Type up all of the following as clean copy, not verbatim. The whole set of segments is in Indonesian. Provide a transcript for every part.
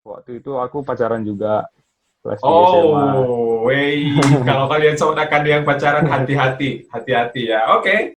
Waktu itu aku pacaran juga kelas 3 SMA. Oh, wey. Kalau kalian saudarakan yang pacaran, hati-hati, hati-hati ya. Oke.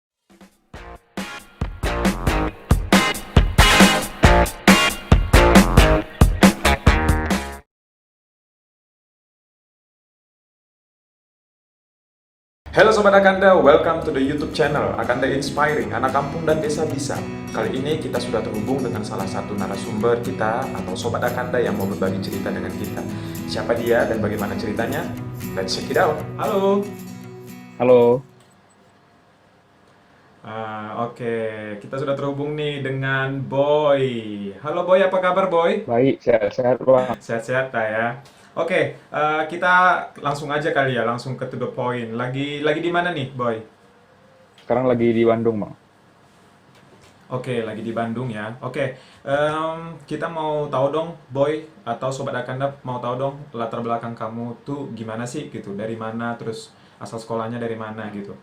Halo Sobat Akanda, welcome to the YouTube channel Akanda Inspiring, anak kampung dan desa bisa. Kali ini kita sudah terhubung dengan salah satu narasumber kita atau Sobat Akanda yang mau berbagi cerita dengan kita. Siapa dia dan bagaimana ceritanya? Let's check it out. Halo. Halo, Oke, kita sudah terhubung nih dengan Boy. Halo Boy, apa kabar Boy? baik, sehat-sehat Bang. Sehat-sehat lah ya. Oke, kita langsung aja kali ya, langsung ke to the point. Lagi di mana nih, Boy? Sekarang lagi di Bandung, Bang. Oke, lagi di Bandung ya. Oke, kita mau tahu dong, Boy atau Sobat Akanda mau tahu dong latar belakang kamu tuh gimana sih gitu? Dari mana, terus asal sekolahnya dari mana gitu?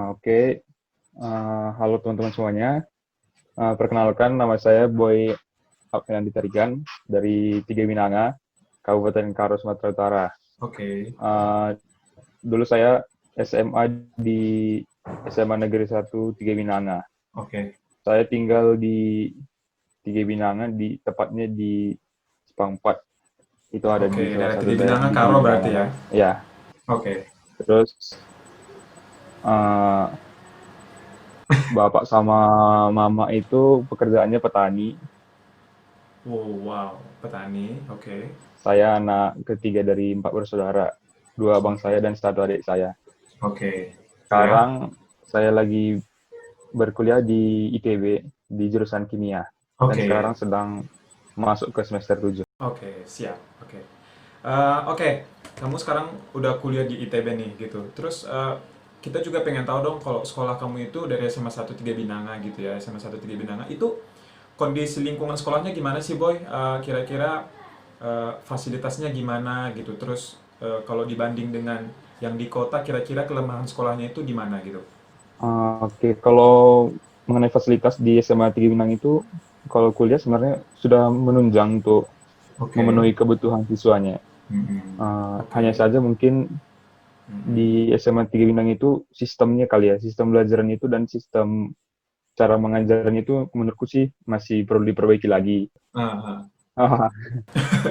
Oke. Halo teman-teman semuanya. Perkenalkan, nama saya Boy Alfian Ditarigan dari Tiga Minanga, Kabupaten Karo, Sumatera Utara. Oke, Uh, Dulu saya SMA di SMA Negeri 1 Tiga Minanga. oke, Saya tinggal di Tiga Binangan, tepatnya di Sepangpat. Itu ada oke. di salah Dari satu Tiga daerah Binanga di Karo Tiga berarti Binangan. ya? Ya, Oke. terus uh, bapak sama mama itu pekerjaannya petani. Oh, wow, petani. Oke, Saya anak ketiga dari 4 bersaudara. Dua abang oke, saya dan satu adik saya. oke. Ya, Sekarang saya lagi berkuliah di ITB di jurusan kimia. Dan sekarang oke. sedang masuk ke semester 7. Oke, siap. Oke. Oke, kamu sekarang udah kuliah di ITB nih gitu. Terus kita juga pengen tahu dong kalau sekolah kamu itu dari SMA 1 Tiga Binanga gitu ya, SMA 1 Tiga Binanga itu kondisi lingkungan sekolahnya gimana sih Boy? Kira-kira fasilitasnya gimana gitu. Terus kalau dibanding dengan yang di kota, kira-kira kelemahan sekolahnya itu di mana gitu? Oke, kalau mengenai fasilitas di SMA Tinggi Pinang itu, kalau kuliah sebenarnya sudah menunjang untuk Oke. memenuhi kebutuhan siswanya. Mm-mm. Hanya Oke. saja mungkin Mm-mm. di SMA Tinggi Pinang itu sistemnya kali ya, sistem belajaran itu dan sistem cara mengajarnya itu menurutku sih masih perlu diperbaiki lagi. Ah, ah.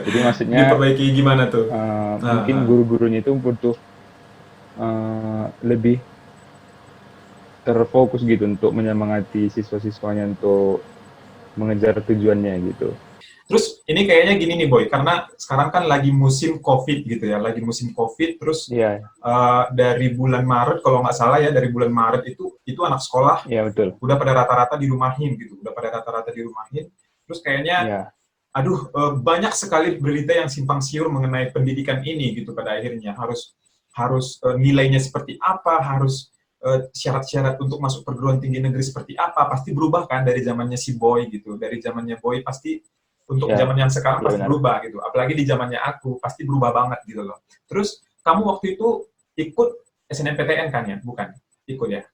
Jadi maksudnya Diperbaiki gimana tuh? Ah, mungkin ah. guru-gurunya itu butuh lebih terfokus gitu untuk menyemangati siswa-siswanya untuk mengejar tujuannya gitu. Terus ini kayaknya gini nih Boy, karena sekarang kan lagi musim COVID gitu ya, lagi musim COVID. Terus Iya, dari bulan Maret kalau nggak salah ya, dari bulan Maret itu anak sekolah iya betul. udah pada rata-rata dirumahin gitu, udah pada rata-rata dirumahin. Terus kayaknya, Iya, aduh, banyak sekali berita yang simpang siur mengenai pendidikan ini gitu pada akhirnya harus harus nilainya seperti apa, harus syarat-syarat untuk masuk perguruan tinggi negeri seperti apa, pasti berubah kan dari zamannya si Boy gitu, dari zamannya Boy pasti untuk iya, zaman yang sekarang iya pasti benar. berubah gitu, apalagi di zamannya aku pasti berubah banget gitu loh. Terus kamu waktu itu ikut SNMPTN kan ya, bukan? Ikut ya,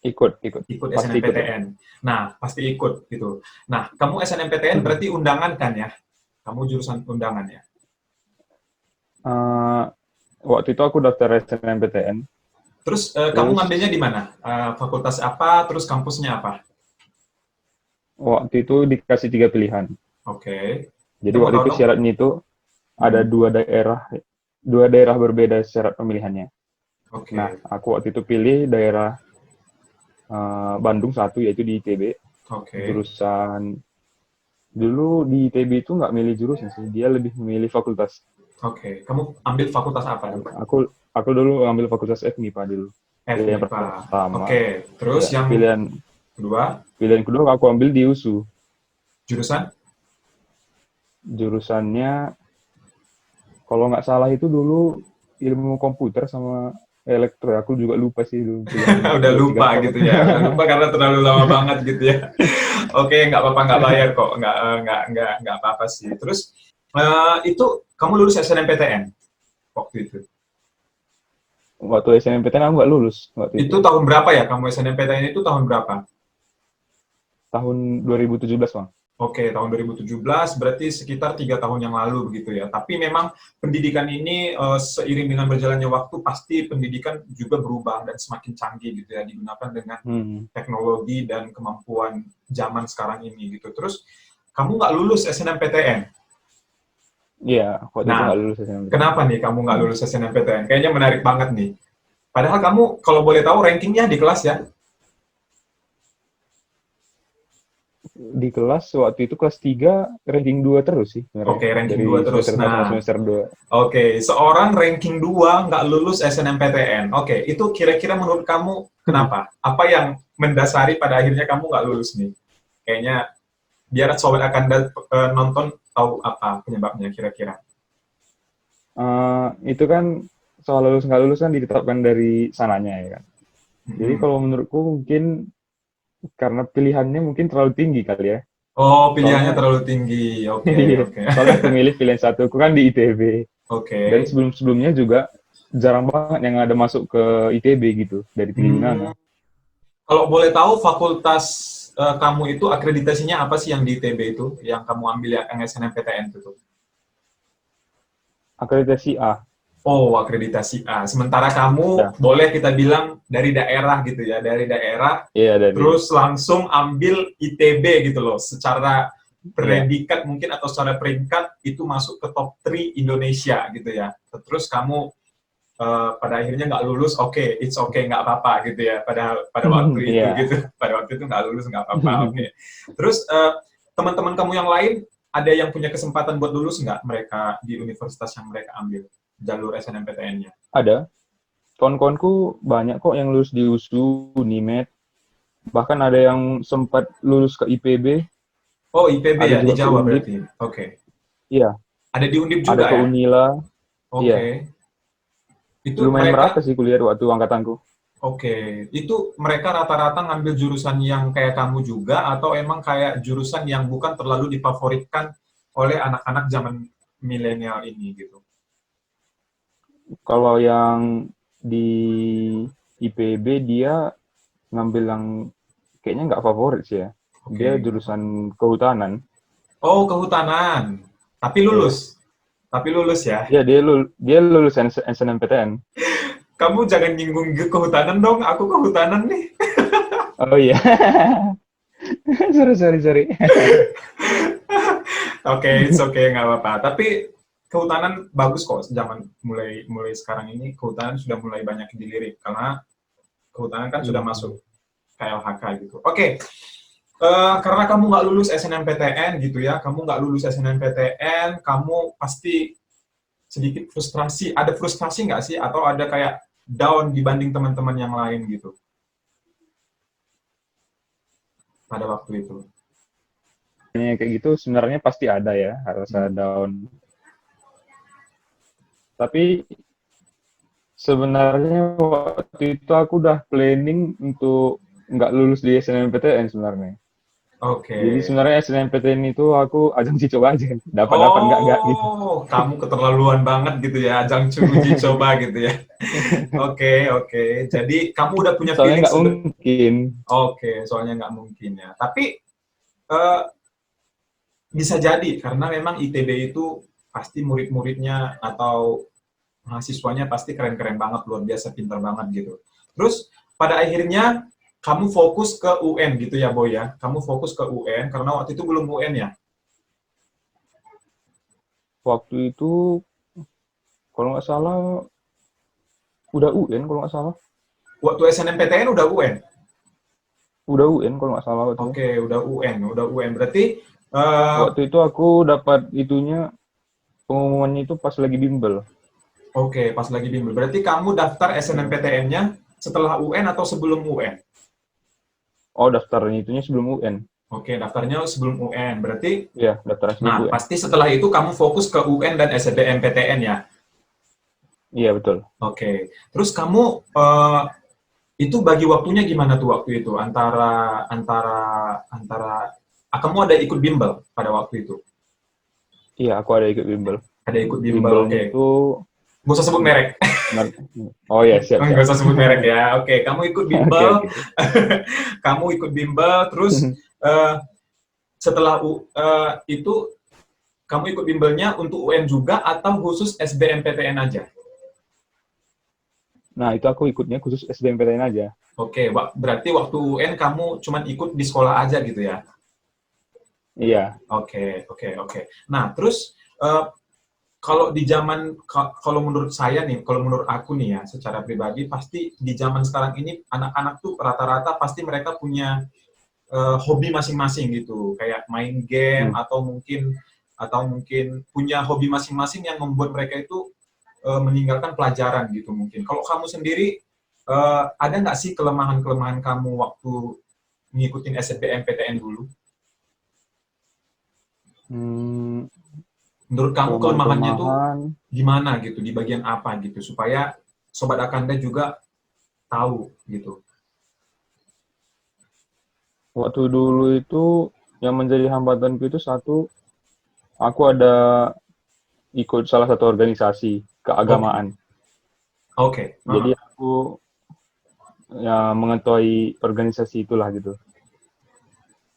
Ikut, ikut. ikut Pasti ikut dong. SNMPTN. Nah, pasti ikut gitu. Nah, kamu SNMPTN berarti undangan kan ya? Kamu jurusan undangan ya? Eh, Waktu itu aku daftar SNMPTN, Terus kamu ngambilnya terus di mana? Fakultas apa? Terus kampusnya apa? waktu itu dikasih 3 pilihan. Oke. Jadi Kita mau waktu tahu itu dong. syaratnya itu ada Hmm. dua daerah berbeda syarat pemilihannya. Nah, Oke. aku waktu itu pilih daerah Bandung satu yaitu di ITB, Oke. jurusan dulu di ITB itu nggak milih jurusan sih, dia lebih memilih fakultas. Oke. Kamu ambil fakultas apa Nah, dulu? aku dulu ambil fakultas FMIPA dulu. Pilihan FMIPA. pertama, Oke. Terus ya. yang Pilihan kedua, pilihan kedua aku ambil di USU. jurusan? Jurusannya kalau nggak salah itu dulu ilmu komputer sama elektro. Aku juga lupa sih dulu pilihannya. Udah Dua tiga lupa apa. gitu ya. Udah lupa karena terlalu lama banget gitu ya. Oke, nggak apa-apa, nggak bayar kok, nggak apa-apa sih. Terus itu kamu lulus SNMPTN waktu itu. Waktu SNMPTN aku nggak lulus waktu itu. Itu tahun berapa ya kamu SNMPTN itu tahun berapa? Tahun 2017, Bang. Oke, tahun 2017 berarti sekitar 3 tahun yang lalu begitu ya. Tapi memang pendidikan ini seiring dengan berjalannya waktu pasti pendidikan juga berubah dan semakin canggih gitu ya, digunakan dengan Hmm. teknologi dan kemampuan zaman sekarang ini gitu. Terus kamu nggak lulus SNMPTN. Iya, waktu itu nggak Nah, lulus SNMPTN. kenapa nih kamu nggak lulus SNMPTN? Kayaknya menarik banget nih. Padahal kamu kalau boleh tahu rankingnya di kelas ya. Di kelas waktu itu kelas 3 ranking 2 terus sih sebenarnya Oke, ranking dari 2 terus. semester 1 sama Nah, semester 2. oke, seorang ranking 2 nggak lulus SNMPTN. Oke, itu kira-kira menurut kamu kenapa? Apa yang mendasari pada akhirnya kamu nggak lulus nih? Kayaknya biar sobat akan nonton tahu apa penyebabnya kira-kira. Itu kan soal lulus nggak lulus kan ditetapkan dari sananya ya kan. Jadi Mm-mm. kalau menurutku mungkin karena pilihannya mungkin terlalu tinggi kali ya. Oh, pilihannya Soalnya terlalu tinggi. Oke, iya, oke. soalnya aku milih pilihan satu, aku kan di ITB. Oke. Dan sebelum-sebelumnya juga jarang banget yang ada masuk ke ITB gitu dari Tinggi Hmm, Binanga. kalau boleh tahu fakultas kamu itu akreditasinya apa sih yang di ITB itu, yang kamu ambil ya, yang SNMPTN itu tuh? Akreditasi A, Oh, akreditasi A. Sementara kamu ya, boleh kita bilang dari daerah gitu ya, dari daerah iya dari, terus langsung ambil ITB gitu loh. Secara iya. predikat mungkin atau secara peringkat itu masuk ke top 3 Indonesia gitu ya. Terus kamu pada akhirnya nggak lulus, oke, it's okay, nggak apa-apa gitu ya. Pada waktu itu Iya. gitu, pada waktu itu nggak lulus nggak apa-apa, oke. Terus teman-teman kamu yang lain ada yang punya kesempatan buat lulus nggak mereka di universitas yang mereka ambil jalur SNMPTN-nya? Ada. Kawan-kawanku banyak kok yang lulus di USU, UNIMED, bahkan ada yang sempat lulus ke IPB, Oh, IPB ada ya di juga ke Jawa Undip, berarti. Oke. iya, Ada di Undip ada juga ke ya? Unila, iya. Oke. Itu Lumayan merata mereka sih kuliah waktu angkatanku. Oke, itu mereka rata-rata ngambil jurusan yang kayak kamu juga atau emang kayak jurusan yang bukan terlalu difavoritkan oleh anak-anak zaman milenial ini gitu? Kalau yang di IPB dia ngambil yang kayaknya nggak favorit sih ya. Dia Oke. jurusan kehutanan. Oh, kehutanan. Tapi Iya. lulus. Tapi lulus ya. Iya, dia lulus SNMPTN. Kamu jangan nyinggung kehutanan dong. Aku kehutanan nih. Oh iya. Sorry, sorry, sorry. Oke, it's okay, nggak apa-apa. Tapi kehutanan bagus kok. Zaman mulai mulai sekarang ini kehutanan sudah mulai banyak dilirik karena kehutanan kan sudah Hmm. masuk KLHK gitu. Oke, karena kamu nggak lulus SNMPTN gitu ya, kamu nggak lulus SNMPTN, kamu pasti sedikit frustrasi. Ada frustrasi nggak sih? Atau ada kayak down dibanding teman-teman yang lain gitu pada waktu itu? Kayak gitu sebenarnya pasti ada ya, rasa Hmm. down. Tapi sebenarnya waktu itu aku udah planning untuk nggak lulus di SNMPTN sebenarnya. Oke. Jadi sebenarnya SNMPTN itu aku ajang sih coba aja, dapat nggak gitu. Oh, kamu keterlaluan banget gitu ya, ajang uji coba gitu ya. Oke, oke. Jadi kamu udah punya Soalnya feeling nggak mungkin. Oke, soalnya nggak mungkin ya. Tapi eh, bisa jadi karena memang ITB itu pasti murid-muridnya atau mahasiswanya pasti keren-keren banget, luar biasa pintar banget gitu. Terus pada akhirnya kamu fokus ke UN gitu ya, Boy ya. Kamu fokus ke UN karena waktu itu belum UN ya. Waktu itu kalau nggak salah udah UN kalau nggak salah. Waktu SNMPTN udah UN. Udah UN kalau nggak salah waktu itu. Oke, udah UN, udah UN. Berarti Waktu itu aku dapat itunya pengumumannya itu pas lagi bimbel. oke, pas lagi bimbel. Berarti kamu daftar Hmm. SNMPTN-nya setelah UN atau sebelum UN? Oh, daftarnya itunya sebelum UN. Oke, daftarnya sebelum UN. Berarti, Iya, daftarnya sebelum nah, UN. pasti setelah itu kamu fokus ke UN dan SBMPTN ya? Iya, betul. Oke. Terus kamu itu bagi waktunya gimana tuh waktu itu antara antara antara kamu ada ikut bimbel pada waktu itu? Iya, aku ada ikut bimbel. Ada ikut bimbel, Bimbelnya oke. itu Nggak usah sebut merek. oh ya, siap siap. Nggak usah sebut merek ya. Oke, kamu ikut Oke, bimbel, oke. kamu ikut bimbel, terus eh, setelah itu kamu ikut bimbelnya untuk UN juga atau khusus SBMPTN aja? Nah, itu aku ikutnya khusus SBMPTN aja. Oke, berarti waktu UN kamu cuman ikut di sekolah aja gitu ya? Iya. Oke, oke, oke. Nah, terus kalau di zaman, kalau menurut saya nih, kalau menurut aku nih ya, secara pribadi, pasti di zaman sekarang ini anak-anak tuh rata-rata pasti mereka punya hobi masing-masing gitu, kayak main game Hmm. atau mungkin punya hobi masing-masing yang membuat mereka itu meninggalkan pelajaran gitu mungkin. Kalau kamu sendiri ada nggak sih kelemahan-kelemahan kamu waktu ngikutin SNMPTN dulu? Hmm, Menurut kamu kelemahannya tuh kelemahan-kelemahan. gimana gitu, di bagian apa gitu, supaya Sobat Akanda juga tahu gitu. Waktu dulu itu yang menjadi hambatanku itu satu, aku ada ikut salah satu organisasi Oke, keagamaan. oke. Jadi aku ya mengetuai organisasi itulah gitu.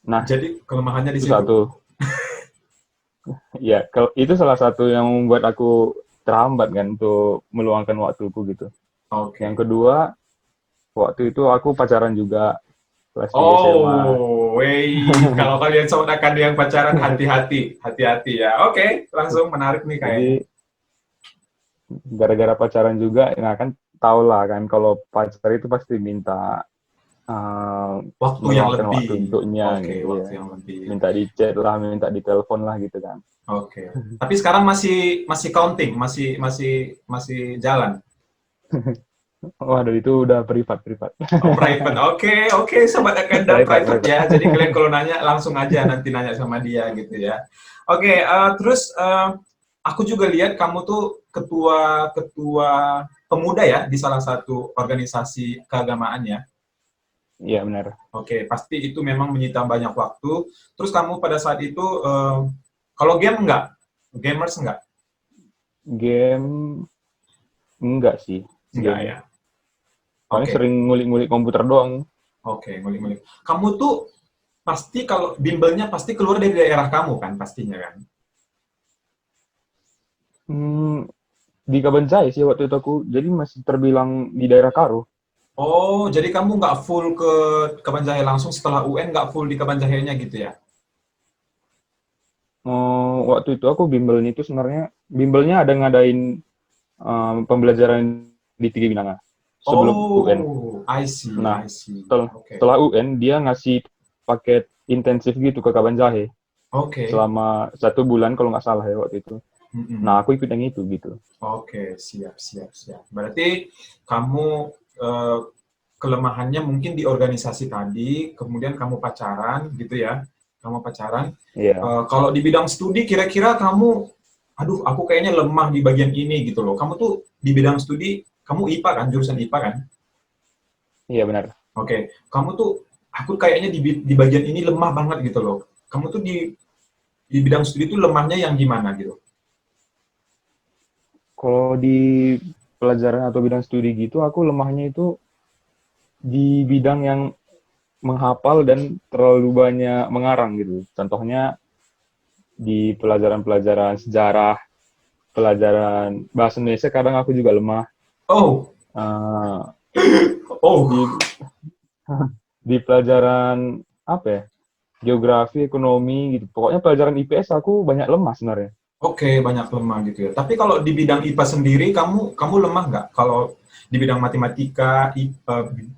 Nah, Jadi kelemahannya di itu situ. satu. Ya, kalau itu salah satu yang membuat aku terhambat kan untuk meluangkan waktuku gitu. Yang Oke. kedua, waktu itu aku pacaran juga kelas 3 SMA. Oh, wey. Kalau kalian Sobat Akanda yang pacaran, hati-hati, hati-hati ya. Oke, langsung menarik nih kayaknya. Jadi gara-gara pacaran juga, nah kan tau lah kan kalau pacar itu pasti minta uh, Waktu yang meluangkan lebih. waktu untuknya Oke, gitu ya. waktu yang lebih. Minta Oke. di chat lah, minta di telepon lah gitu kan. Oke. Tapi sekarang masih masih counting, masih masih masih jalan. Waduh, itu udah privat-privat. Oh, private. Oke, oke, Sobat Akanda Private, private private. ya. Jadi kalian kalau nanya langsung aja nanti nanya sama dia gitu ya. Oke, terus aku juga lihat kamu tuh ketua ketua pemuda ya di salah satu organisasi keagamaan ya. Iya benar. Oke, pasti itu memang menyita banyak waktu. Terus kamu pada saat itu kalau game enggak? Gamers enggak? Game enggak sih, Enggak game. ya. Paling Oke, sering ngulik-ngulik komputer doang. oke, ngulik-ngulik. Kamu tuh pasti kalau bimbelnya pasti keluar dari daerah kamu kan pastinya kan? Hmm, di Kabanjai sih waktu itu aku, jadi masih terbilang di daerah Karo. Oh, jadi kamu nggak full ke Kabanjahe langsung setelah UN nggak full di Kabanjahenya gitu ya? Waktu itu aku bimbelnya itu sebenarnya, bimbelnya ada ngadain pembelajaran di Tiga Binanga sebelum UN. Oh, I see, Nah, I see. Oke, setelah UN dia ngasih paket intensif gitu ke Kabanjahe oke. selama 1 bulan kalau nggak salah ya waktu itu. Nah, Mm-mm. aku ikut yang itu gitu. Oke, siap, siap, siap. Berarti kamu eh, kelemahannya mungkin di organisasi tadi, kemudian kamu pacaran gitu ya? Kamu pacaran. Iya. Kalau di bidang studi, kira-kira kamu, aduh, aku kayaknya lemah di bagian ini gitu loh. Kamu tuh di bidang studi, kamu IPA kan, jurusan IPA kan? Iya benar. Oke, kamu tuh, aku kayaknya di bagian ini lemah banget gitu loh. Kamu tuh di bidang studi tuh lemahnya yang gimana gitu? Kalau di pelajaran atau bidang studi gitu, aku lemahnya itu di bidang yang menghafal dan terlalu banyak mengarang gitu. Contohnya di pelajaran-pelajaran sejarah, pelajaran bahasa Indonesia kadang aku juga lemah. Oh, Eh, di oh, di pelajaran apa ya? Geografi, ekonomi gitu. Pokoknya pelajaran IPS aku banyak lemah sebenarnya. oke, banyak lemah gitu ya. Tapi kalau di bidang IPA sendiri, kamu lemah nggak? Kalau di bidang matematika,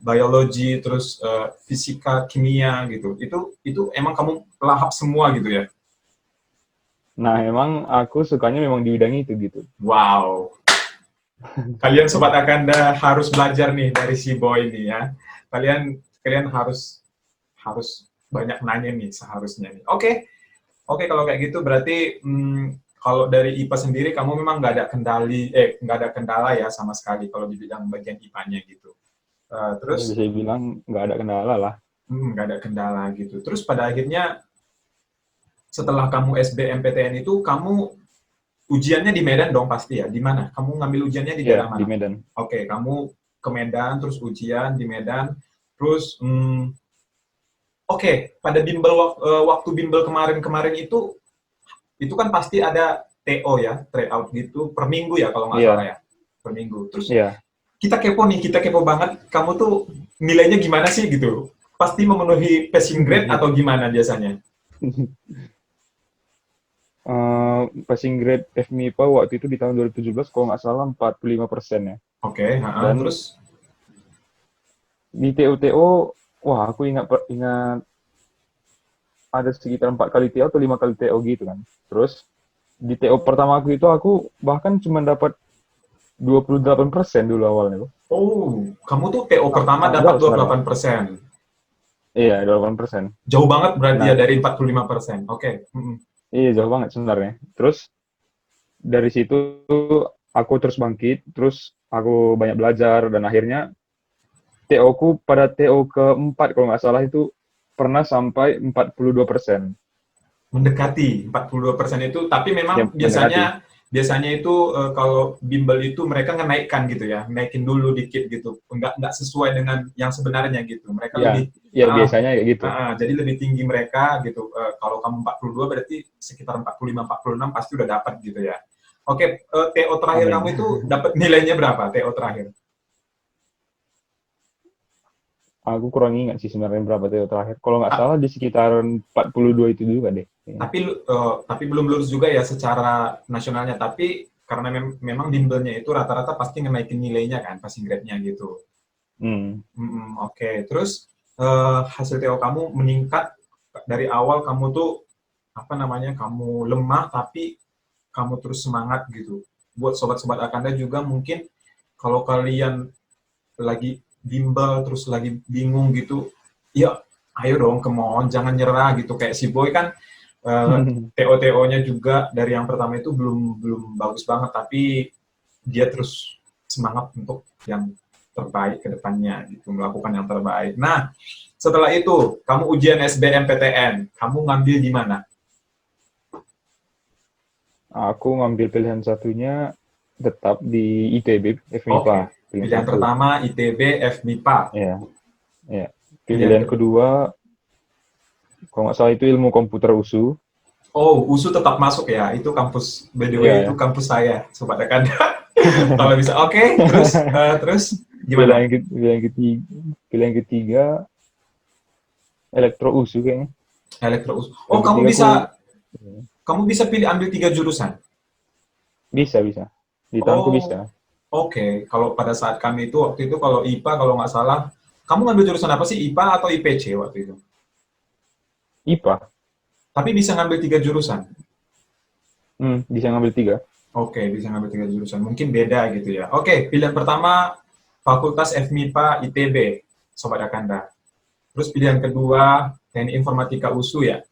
biologi, terus fisika, kimia gitu, itu emang kamu lahap semua gitu ya? Nah, emang aku sukanya memang di bidang itu gitu. Wow, kalian Sobat Akanda harus belajar nih dari si Boy ini ya. Kalian kalian harus harus banyak nanya nih seharusnya nih. Oke, oke kalau kayak gitu berarti kalau dari IPA sendiri kamu memang nggak ada kendala ya sama sekali kalau di bidang bagian IPA-nya gitu. Ya, Terus bisa dibilang nggak ada kendala lah. nggak ada kendala gitu. Terus pada akhirnya setelah kamu SBMPTN itu kamu ujiannya di Medan dong pasti ya. Di mana? Kamu ngambil ujiannya di daerah Ya, di mana? Medan. Oke, kamu ke Medan terus ujian di Medan. Terus Oke, pada bimbel waktu bimbel kemarin-kemarin itu kan pasti ada TO ya, tryout gitu per minggu ya kalau nggak salah Iya, ya, per minggu. Terus iya. kita kepo banget, kamu tuh nilainya gimana sih gitu? Pasti memenuhi passing grade atau gimana biasanya? Passing grade FMIPA waktu itu di tahun 2017 kalau nggak salah 45% ya. Oke, Dan terus di TO-TO, wah aku ingat ada sekitar 4 kali TO atau 5 kali TO gitu kan. Terus di TO pertama aku itu aku bahkan cuma dapat 28% dulu awalnya. oh, kamu tuh PO pertama dapat Gagal sebenarnya. 28%. Iya, 28%. Jauh banget berarti Nah, ya dari 45%. Oke. Mm-mm. iya jauh banget sebenarnya. Terus dari situ aku terus bangkit, terus aku banyak belajar dan akhirnya TO ku pada TO keempat kalau nggak salah itu pernah sampai 42%. Mendekati 42% itu, tapi Ya, memang mendekati. biasanya itu kalau bimbel itu mereka ngenaikkan gitu ya, naikin dulu dikit gitu, nggak sesuai dengan yang sebenarnya gitu. Mereka Ya, lebih ya biasanya kayak gitu. jadi lebih tinggi mereka gitu. Kalau kamu 42 berarti sekitar 45 46 pasti udah dapat gitu ya. Oke, TO terakhir Amin. kamu itu dapat nilainya berapa? TO terakhir? Aku kurang ingat sih sebenarnya berapa TO terakhir. Kalau nggak Ah, salah di sekitaran 42 itu juga deh. tapi belum lulus juga ya secara nasionalnya. Tapi karena memang bimbelnya itu rata-rata pasti ngenaikin nilainya kan, passing grade-nya gitu. Hmm. Oke. Terus hasil TO kamu meningkat dari awal, kamu tuh apa namanya, kamu lemah tapi kamu terus semangat gitu. Buat sobat-sobat Akanda juga mungkin kalau kalian lagi bimbel terus lagi bingung gitu, ya ayo dong, come on, jangan nyerah gitu. Kayak si Boy kan TO-TO-nya juga dari yang pertama itu belum belum bagus banget, tapi dia terus semangat untuk yang terbaik ke depannya gitu, melakukan yang terbaik. Nah, setelah itu kamu ujian SBMPTN, kamu ngambil di mana? Aku ngambil pilihan satunya tetap di ITB, FMIPA, Oke, pilihan pilihan satu. pertama ITB FMIPA, Ya, ya. pilihan Pilihan kedua. kedua, kalau nggak salah itu ilmu komputer USU. Oh, USU tetap masuk ya. Itu kampus, by the Iya, way, itu ya. kampus saya, Sobat Akanda. Kalau bisa, oke. Terus gimana? Pilihan ketiga elektro USU kayaknya. Elektro USU. Oh, Yang ketiga aku kamu bisa pilih ambil 3 jurusan. bisa. Di tahunku Oh, bisa. oke. Kalau pada saat kami itu waktu itu kalau IPA kalau nggak salah, kamu ngambil jurusan apa sih? IPA atau IPC waktu itu? IPA, Tapi bisa ngambil 3 jurusan. bisa ngambil tiga. Oke, bisa ngambil 3 jurusan. Mungkin beda gitu ya. Oke, pilihan pertama Fakultas FMIPA ITB, Sobat Akanda. Terus pilihan kedua Teknik Informatika USU ya.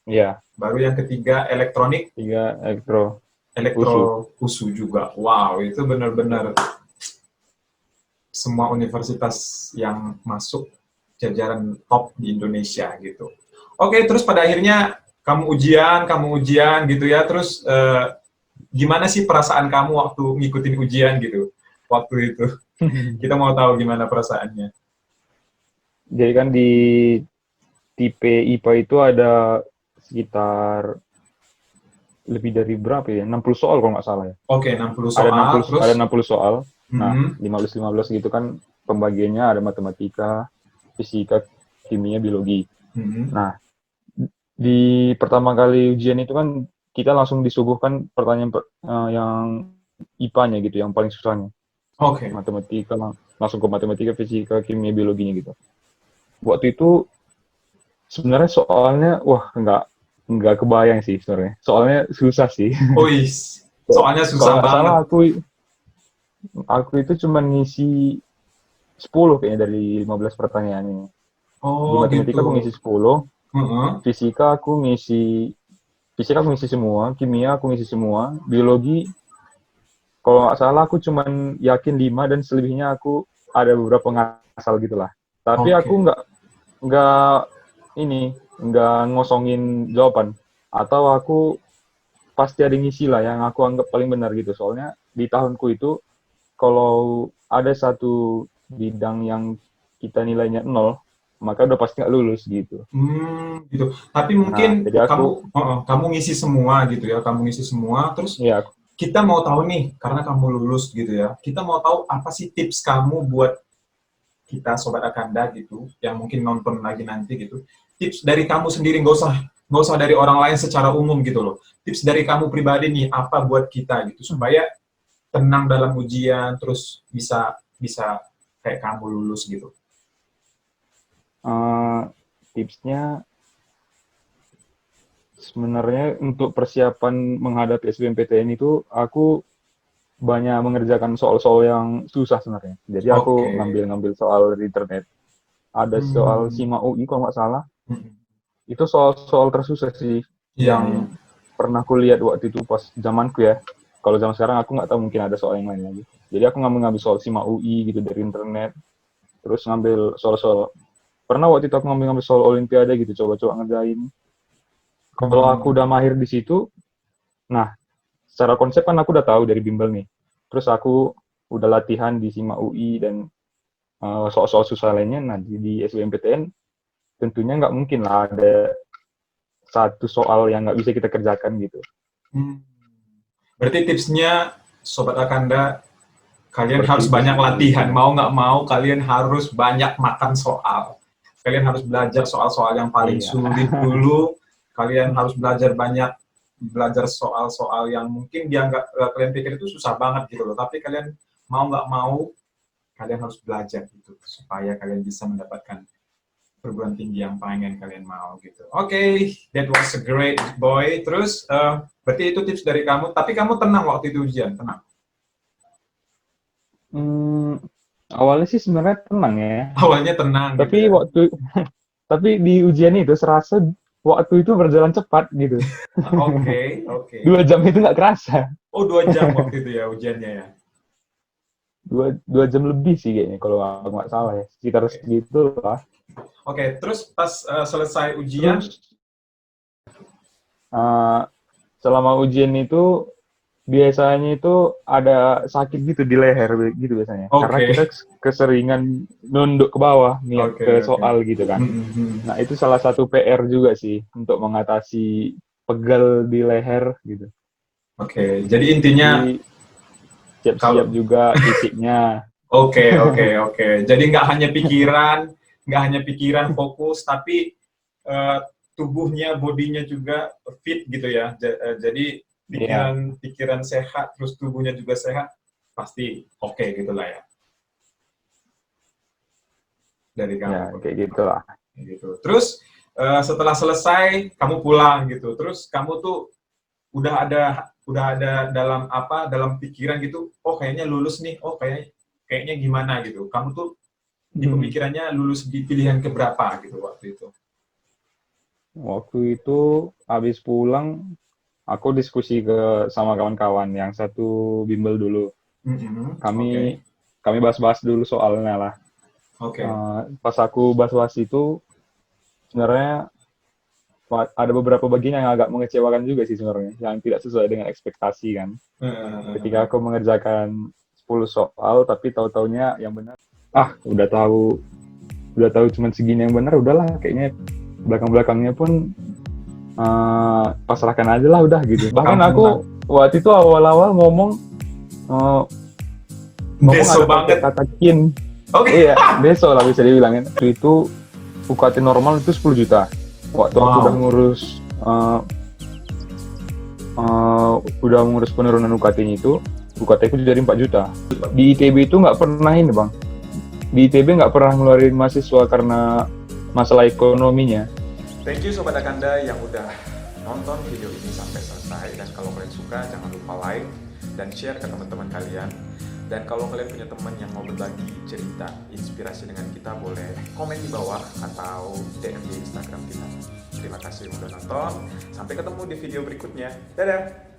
Ya, Baru yang ketiga elektronik tiga elektro USU. elektro USU juga. Wow, itu benar-benar semua universitas yang masuk jajaran top di Indonesia gitu. Oke, terus pada akhirnya kamu ujian gitu ya. Terus gimana sih perasaan kamu waktu ngikutin ujian gitu? Waktu itu kita mau tahu gimana perasaannya. Jadi kan di tipe IPA itu ada sekitar lebih dari berapa ya? 60 soal kalau nggak salah ya. Oke, 60 Ada enam soal puluh terus ada 60 soal. Nah, mm, 15 gitu kan pembagiannya ada matematika, fisika, kimia, biologi. mm, Nah, di pertama kali ujian itu kan kita langsung disuguhkan pertanyaan yang IPA-nya gitu, yang paling susahnya. oke. Matematika, langsung ke matematika, fisika, kimia, biologinya gitu. Waktu itu sebenarnya soalnya, wah nggak kebayang sih sebenarnya. Soalnya susah sih. Oh, soalnya Kalau susah nggak salah banget. aku itu cuma ngisi 10 kayaknya dari 15 pertanyaan ini. Di Oh, gitu. matematika aku ngisi 10, Heeh. fisika aku ngisi fisika aku ngisi semua, kimia aku ngisi semua, biologi kalau nggak salah aku cuman yakin 5 dan selebihnya aku ada beberapa ngasal gitulah. Tapi aku Oke. nggak ini nggak ngosongin jawaban atau aku pasti ada ngisi lah yang aku anggap paling benar gitu. Soalnya di tahunku itu kalau ada satu bidang yang kita nilainya nol, maka udah pasti nggak lulus gitu. Gitu. Tapi Nah, mungkin jadi aku, kamu ngisi semua gitu ya, kamu ngisi semua, terus ya, kita mau tahu nih, karena kamu lulus gitu ya, kita mau tahu apa sih tips kamu buat kita Sobat Akanda gitu, yang mungkin nonton lagi nanti gitu. Tips dari kamu sendiri, nggak usah dari orang lain secara umum gitu loh. Tips dari kamu pribadi nih, apa buat kita gitu, supaya tenang dalam ujian, terus bisa bisa kayak kamu lulus gitu. eh, tipsnya sebenarnya untuk persiapan menghadapi SBMPTN itu aku banyak mengerjakan soal-soal yang susah sebenarnya. Jadi aku Oke. ngambil-ngambil soal di internet. Ada soal Hmm. SIMA UI kalau nggak salah. Hmm. Itu soal-soal tersusah sih Iya, iya. yang pernah aku lihat waktu itu pas zamanku ya. Kalau zaman sekarang aku nggak tahu, mungkin ada soal yang lain lagi. Jadi aku ngambil-ngambil soal SIMA UI gitu dari internet. Terus ngambil soal-soal, pernah waktu itu aku ngambil-ngambil soal Olimpiade gitu, coba-coba ngerjain. Kalau aku Hmm. udah mahir di situ, nah secara konsep kan aku udah tahu dari bimbel nih. Terus aku udah latihan di SIMA UI dan soal-soal susah lainnya. Nah di SBMPTN tentunya nggak mungkin lah ada satu soal yang nggak bisa kita kerjakan gitu. Hmm. Berarti tipsnya Sobat Akanda, kalian Seperti harus itu banyak sih latihan. tipsnya. Mau nggak mau, kalian harus banyak makan soal. Kalian harus belajar soal-soal yang paling Iya. sulit dulu. Kalian harus belajar soal-soal yang mungkin dianggap kalian pikir itu susah banget gitu loh. Tapi kalian mau nggak mau, kalian harus belajar gitu supaya kalian bisa mendapatkan perguruan tinggi yang pengen kalian mau gitu. Oke, that was a great boy. Terus berarti itu tips dari kamu. Tapi kamu tenang waktu itu ujian, tenang. Hmm, awalnya sih sebenarnya tenang ya. Awalnya tenang gitu Tapi ya. tapi di ujian itu serasa waktu itu berjalan cepat gitu. Oke, oke. 2 jam itu nggak kerasa. Oh, 2 jam waktu itu ya ujiannya ya. Dua jam lebih sih kayaknya kalau aku nggak salah ya. Sekitar Oke, segitu lah. oke. Terus pas selesai ujian, Terus eh, selama ujian itu biasanya itu ada sakit gitu di leher gitu biasanya. Karena oke, kita keseringan nunduk ke bawah niat oke, ke oke. soal gitu kan. Hmm, hmm, hmm. Nah, itu salah satu PR juga sih untuk mengatasi pegal di leher gitu. Oke, jadi intinya Jadi siap-siap kalau juga fisiknya. oke, oke, oke. Jadi nggak hanya pikiran fokus, tapi eh, tubuhnya, bodinya juga fit gitu ya. Jadi Iya, pikiran sehat, terus tubuhnya juga sehat, pasti oke gitulah ya dari ya kamu. kayak gitulah. Gitu. Terus setelah selesai kamu pulang gitu. Terus kamu tuh udah ada dalam pikiran gitu. Oh kayaknya lulus nih. Oh kayaknya gimana gitu. Kamu tuh di pemikirannya lulus di pilihan keberapa gitu waktu itu. Waktu itu habis pulang, aku diskusi sama kawan-kawan yang satu bimbel dulu. Mhm. Kami Oke. kami bahas-bahas dulu soalnya lah. Oke. Pas aku bahas-bahas itu, sebenarnya ada beberapa bagian yang agak mengecewakan juga sih sebenarnya, yang tidak sesuai dengan ekspektasi kan. Ketika aku mengerjakan 10 soal, tapi tahu-taunya yang benar, udah tahu cuman segini yang benar, udahlah kayaknya belakang-belakangnya pun pasrahkan aja lah udah gitu. Bahkan Kamu aku waktu itu awal-awal uh, ngomong deso ada pakai banget. kata kin. Oke. Iya, besok lah bisa dibilangin. Itu UKT normal itu 10 juta. Waktu aku udah Wow. ngurus penurunan UKT-nya itu, UKT ku jadi 4 juta. Di ITB itu nggak pernah ini bang. Di ITB nggak pernah ngeluarin mahasiswa karena masalah ekonominya. Thank you Sobat Akanda yang udah nonton video ini sampai selesai. Dan kalau kalian suka, jangan lupa like dan share ke teman-teman kalian. Dan kalau kalian punya teman yang mau berbagi cerita, inspirasi dengan kita, boleh komen di bawah atau DM di Instagram kita. Terima kasih udah nonton. Sampai ketemu di video berikutnya. Dadah!